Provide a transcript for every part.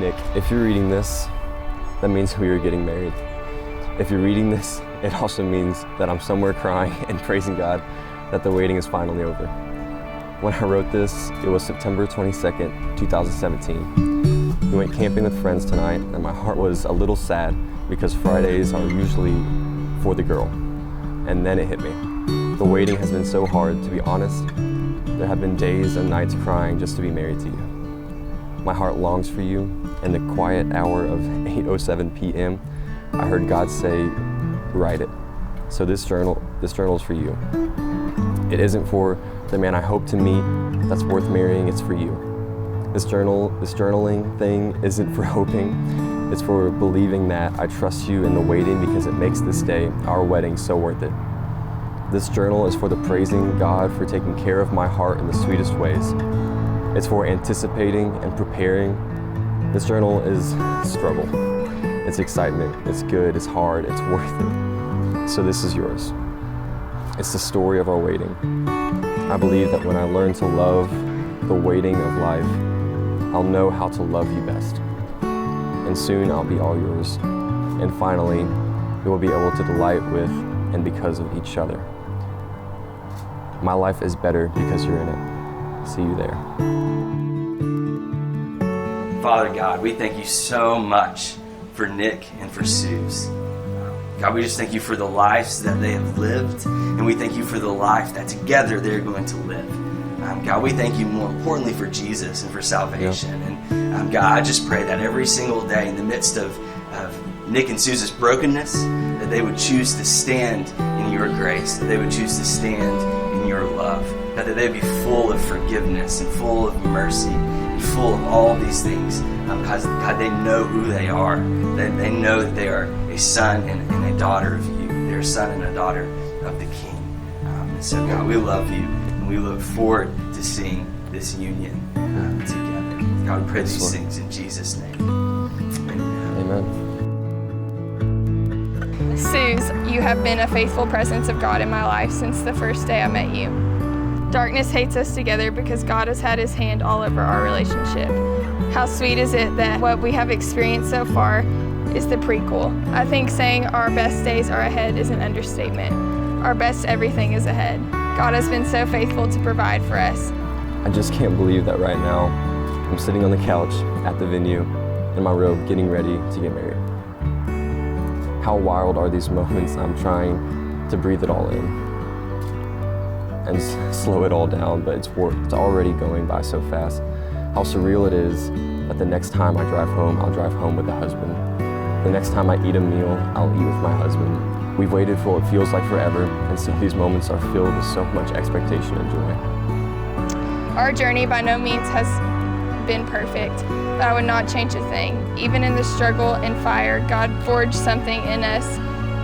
Nick, if you're reading this, that means we are getting married. If you're reading this, it also means that I'm somewhere crying and praising God that the waiting is finally over. When I wrote this, it was September 22nd, 2017. We went camping with friends tonight, and my heart was a little sad because Fridays are usually for the girl. And then it hit me. The waiting has been so hard, to be honest. There have been days and nights crying just to be married to you. My heart longs for you. In the quiet hour of 8:07 p.m., I heard God say, write it. So this journal is for you. It isn't for the man I hope to meet that's worth marrying, it's for you. This journaling thing isn't for hoping, it's for believing that I trust you in the waiting because it makes this day, our wedding, so worth it. This journal is for the praising God for taking care of my heart in the sweetest ways. It's for anticipating and preparing. This journal is struggle. It's excitement, it's good, it's hard, it's worth it. So this is yours. It's the story of our waiting. I believe that when I learn to love the waiting of life, I'll know how to love you best. And soon I'll be all yours. And finally, we will be able to delight with and because of each other. My life is better because you're in it. See you there. Father God, we thank you so much for Nick and for Suz. God, we just thank you for the lives that they have lived, and we thank you for the life that together they're going to live. God, we thank you more importantly for Jesus and for salvation. Yeah. And God, I just pray that every single day in the midst of Nick and Suz's brokenness, that they would choose to stand in your grace, that they would choose to stand in your love, that they would be full of forgiveness and full of mercy and full of all these things, because God, they know who they are. They know that they are a son and a daughter of you. They're a son and a daughter of the King. And so God, we love you, and we look forward to seeing this union together. God, we pray these things in Jesus' name. Amen. Suz, you have been a faithful presence of God in my life since the first day I met you. Darkness hates us together because God has had his hand all over our relationship. How sweet is it that what we have experienced so far is the prequel. I think saying our best days are ahead is an understatement. Our best everything is ahead. God has been so faithful to provide for us. I just can't believe that right now I'm sitting on the couch at the venue in my robe getting ready to get married. How wild are these moments? I'm trying to breathe it all in and slow it all down, but it's already going by so fast. How surreal it is that the next time I drive home, I'll drive home with a husband. The next time I eat a meal, I'll eat with my husband. We've waited for what feels like forever, and so these moments are filled with so much expectation and joy. Our journey by no means has been perfect, but I would not change a thing. Even in the struggle and fire, God forged something in us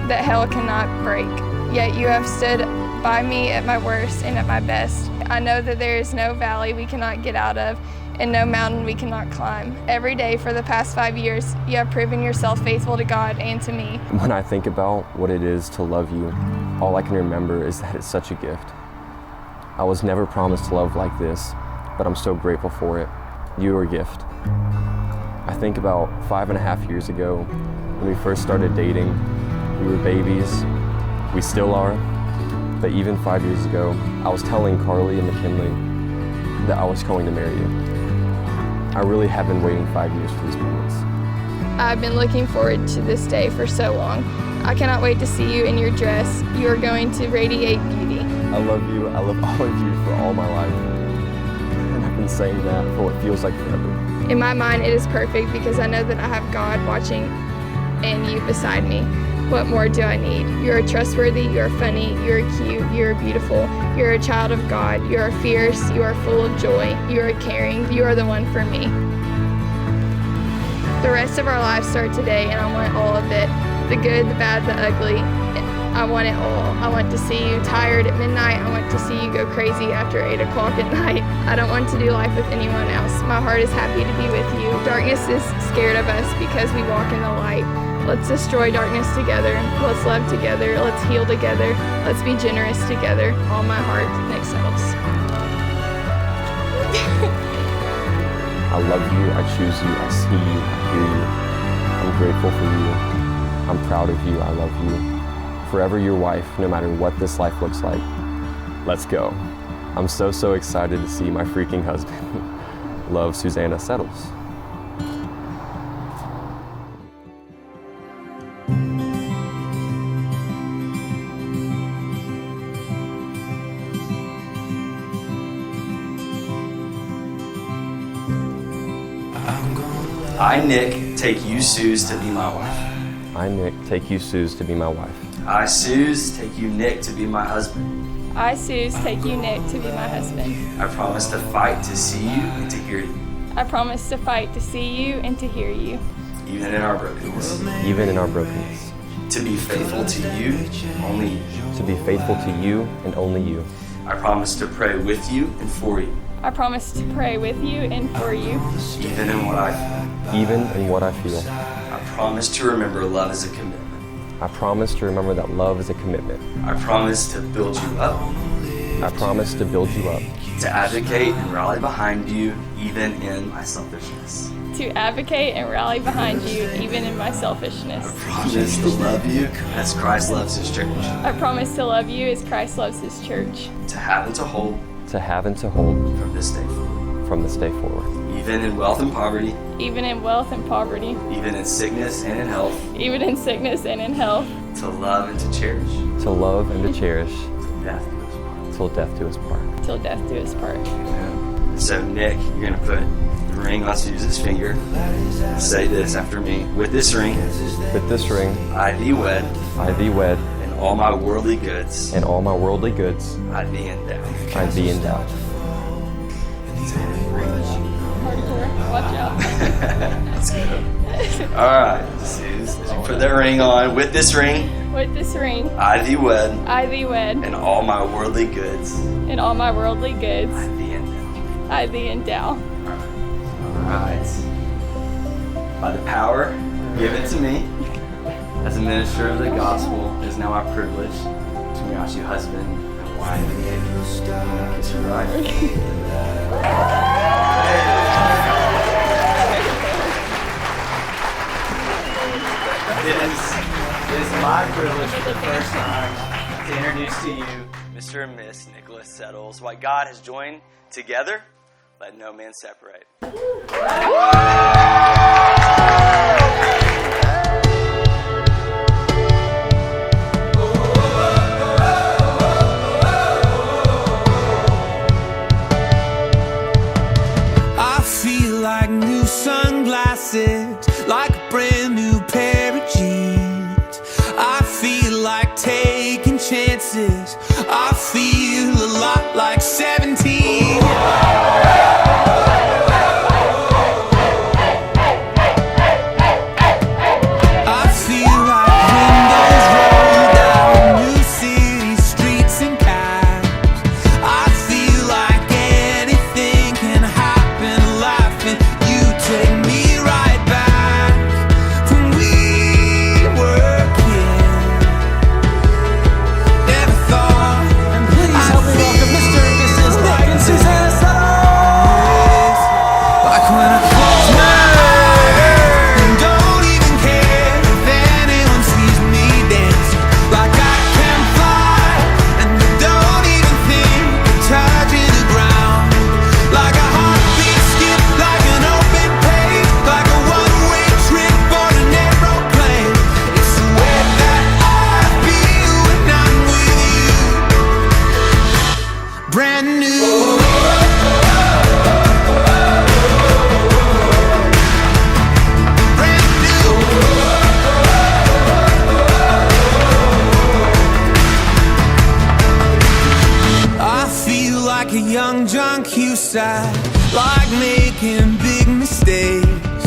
that hell cannot break. Yet you have stood by me at my worst and at my best. I know that there is no valley we cannot get out of and no mountain we cannot climb. Every day for the past 5 years, you have proven yourself faithful to God and to me. When I think about what it is to love you, all I can remember is that it's such a gift. I was never promised love like this, but I'm so grateful for it. You are a gift. I think about 5.5 years ago, when we first started dating, we were babies. We still are. But even 5 years ago, I was telling Carly and McKinley that I was going to marry you. I really have been waiting 5 years for these moments. I've been looking forward to this day for so long. I cannot wait to see you in your dress. You are going to radiate beauty. I love you. I love all of you for all my life. And I've been saying that for what feels like forever. In my mind, it is perfect because I know that I have God watching and you beside me. What more do I need? You are trustworthy, you are funny, you are cute, you are beautiful, you are a child of God, you are fierce, you are full of joy, you are caring, you are the one for me. The rest of our lives start today and I want all of it. The good, the bad, the ugly. I want it all. I want to see you tired at midnight. I want to see you go crazy after 8 o'clock at night. I don't want to do life with anyone else. My heart is happy to be with you. Darkness is scared of us because we walk in the light. Let's destroy darkness together. Let's love together. Let's heal together. Let's be generous together. All my heart, Nick settles. I love you, I choose you, I see you, I hear you. I'm grateful for you. I'm proud of you, I love you. Forever your wife, no matter what this life looks like. Let's go. I'm so excited to see my freaking husband. Love, Suzanna Settles. I, Nick, take you, Suz, to be my wife. I, Nick, take you, Suz, to be my wife. I, Suz, take you, Nick, to be my husband. I, Suz, take you, Nick, to be my husband. I promise to fight to see you and to hear you, I promise to fight to see you and to hear you, even in our brokenness. Even in our brokenness. To be faithful to you, only you. To be faithful to you and only you. I promise to pray with you and for you, I promise to pray with you and for you, even in what I feel. Even in what I feel. I promise to remember love is a commitment. I promise to remember that love is a commitment. I promise to build you up, I promise to build you up. to advocate and rally behind you, even in my selfishness. to advocate and rally behind you even in my selfishness. I promise to love you as Christ loves his church. I promise to love you as Christ loves his church. To have and to hold To have and to hold from this day forward. from this day forward. Even in wealth and poverty, Even in wealth and poverty, even in sickness and in health, even in sickness and in health, to love and to cherish. To love and to cherish Death do us part. till death do us part. till death do us part. Amen. So Nick, you're gonna put the ring on Suz's finger. Say this after me. With this ring, With this ring, I thee wed, I thee wed, and all my worldly goods and all my worldly goods I thee endow. I thee endow. Hardcore. Watch out. Let's go. All right, Suz, as you put that ring on. With this ring, With this ring, I thee wed, I thee wed, and all my worldly goods and all my worldly goods I thee endow. I thee endow. All right. By the power given to me as a minister of the gospel, it is now my privilege to pronounce you husband and wife. Kiss you right. It is my privilege for the first time to introduce to you Mr. and Miss Nicholas Settles. What God has joined together, let no man separate. I feel like new sunglasses, like a brand new pair of jeans. I feel like taking chances. I feel a lot like 17. I feel like windows roll down new city streets and cabs. I feel like anything can happen, laughing. You take me right back when we were kids. Never thought. And please help me welcome Mr. and Mrs. Nick and Suzanna Settles. Like when I close my eyes and don't even care if anyone sees me dancing. Like I can fly and I don't even think of touching the ground. Like a heartbeat skip, like an open page, like a one-way trip on an aeroplane. It's the way that I feel when I'm with you. Brand new. Brand new. I feel like a young John Cusack, like making big mistakes.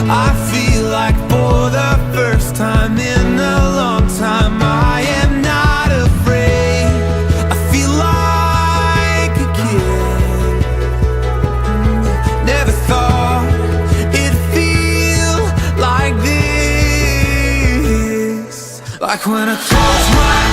I feel like for the first time in a long time, I am not afraid. I feel like a kid. Never thought it'd feel like this. Like when I close my